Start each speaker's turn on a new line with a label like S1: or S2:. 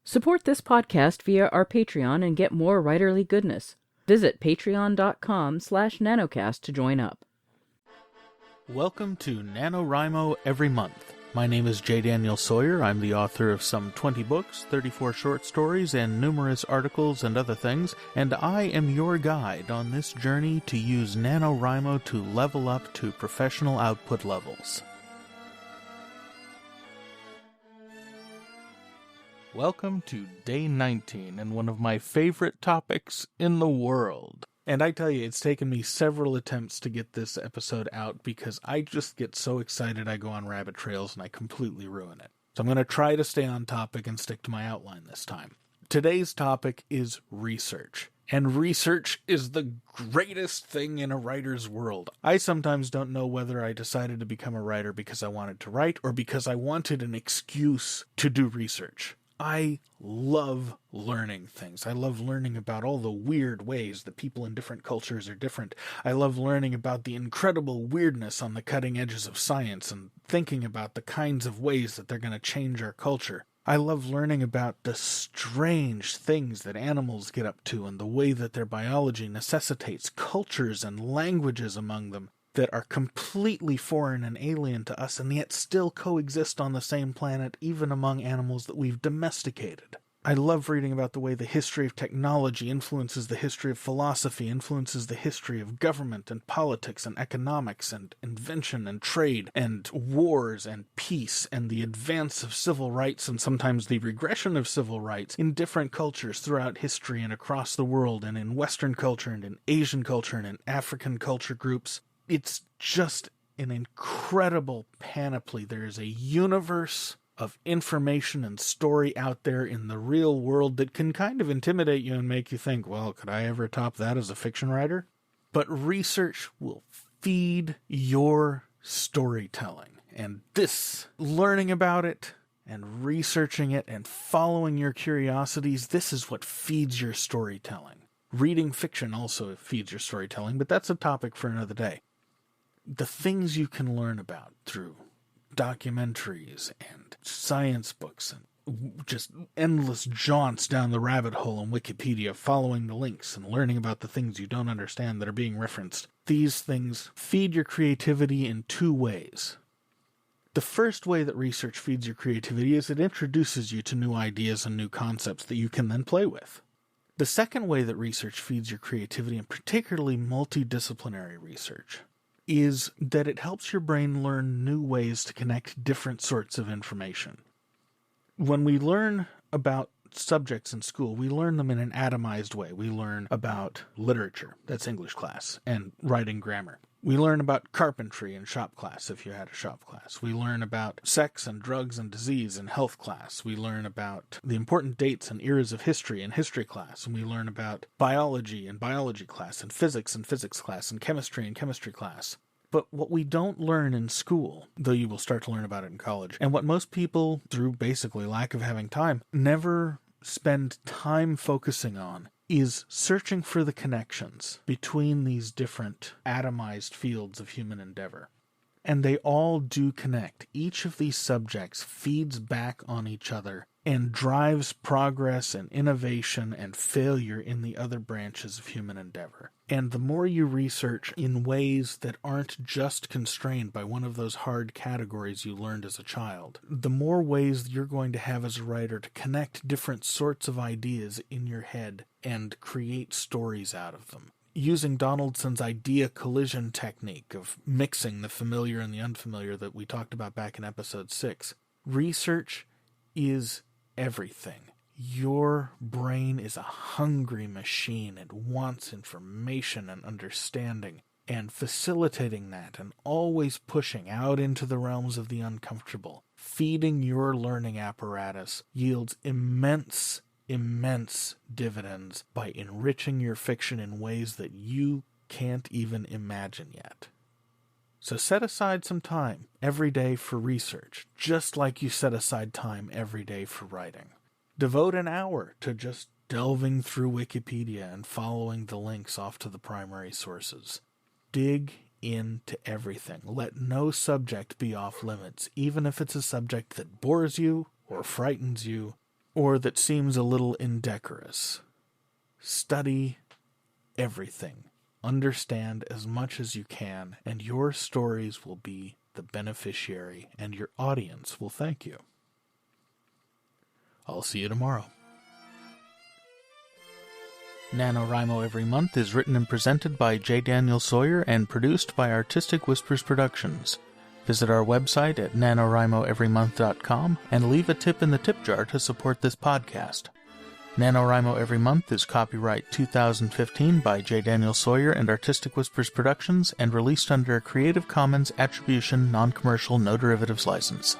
S1: Support this podcast via our Patreon and get more writerly goodness. Visit patreon.com/nanocast to join up.
S2: Welcome to NaNoWriMo Every Month. My name is J. Daniel Sawyer. I'm the author of some 20 books, 34 short stories, and numerous articles and other things, and I am your guide on this journey to use NaNoWriMo to level up to professional output levels. Welcome to Day 19 and one of my favorite topics in the world. And I tell you, it's taken me several attempts to get this episode out because I just get so excited I go on rabbit trails and I completely ruin it. So I'm going to try to stay on topic and stick to my outline this time. Today's topic is research. And research is the greatest thing in a writer's world. I sometimes don't know whether I decided to become a writer because I wanted to write or because I wanted an excuse to do research. I love learning things. I love learning about all the weird ways that people in different cultures are different. I love learning about the incredible weirdness on the cutting edges of science and thinking about the kinds of ways that they're going to change our culture. I love learning about the strange things that animals get up to and the way that their biology necessitates cultures and languages among them that are completely foreign and alien to us and yet still coexist on the same planet, even among animals that we've domesticated. I love reading about the way the history of technology influences the history of philosophy, influences the history of government and politics and economics and invention and trade and wars and peace and the advance of civil rights and sometimes the regression of civil rights in different cultures throughout history and across the world and in Western culture and in Asian culture and in African culture groups. It's just an incredible panoply. There is a universe of information and story out there in the real world that can kind of intimidate you and make you think, well, could I ever top that as a fiction writer? But research will feed your storytelling. And this, learning about it and researching it and following your curiosities, this is what feeds your storytelling. Reading fiction also feeds your storytelling, but that's a topic for another day. The things you can learn about through documentaries and science books and just endless jaunts down the rabbit hole on Wikipedia, following the links and learning about the things you don't understand that are being referenced. These things feed your creativity in two ways. The first way that research feeds your creativity is it introduces you to new ideas and new concepts that you can then play with. The second way that research feeds your creativity, and particularly multidisciplinary research, is that it helps your brain learn new ways to connect different sorts of information. When we learn about subjects in school, we learn them in an atomized way. We learn about literature, that's English class, and writing grammar. We learn about carpentry in shop class, if you had a shop class. We learn about sex and drugs and disease in health class. We learn about the important dates and eras of history in history class. And we learn about biology in biology class, and physics in physics class, and chemistry in chemistry class. But what we don't learn in school, though you will start to learn about it in college, and what most people, through basically lack of having time, never spend time focusing on, is searching for the connections between these different atomized fields of human endeavor. And they all do connect. Each of these subjects feeds back on each other and drives progress and innovation and failure in the other branches of human endeavor. And the more you research in ways that aren't just constrained by one of those hard categories you learned as a child, the more ways you're going to have as a writer to connect different sorts of ideas in your head and create stories out of them. Using Donaldson's idea collision technique of mixing the familiar and the unfamiliar that we talked about back in episode 6, research is everything. Your brain is a hungry machine. It wants information and understanding, and facilitating that and always pushing out into the realms of the uncomfortable, feeding your learning apparatus, yields immense dividends by enriching your fiction in ways that you can't even imagine yet. So set aside some time every day for research, just like you set aside time every day for writing. Devote an hour to just delving through Wikipedia and following the links off to the primary sources. Dig into everything. Let no subject be off limits, even if it's a subject that bores you or frightens you. or that seems a little indecorous. Study everything. Understand as much as you can, and your stories will be the beneficiary, and your audience will thank you. I'll see you tomorrow. NaNoWriMo Every Month is written and presented by J. Daniel Sawyer and produced by Artistic Whispers Productions. Visit our website at NaNoWriMoEveryMonth.com and leave a tip in the tip jar to support this podcast. NaNoWriMo Every Month is copyright 2015 by J. Daniel Sawyer and Artistic Whispers Productions and released under a Creative Commons Attribution Non-Commercial No Derivatives license.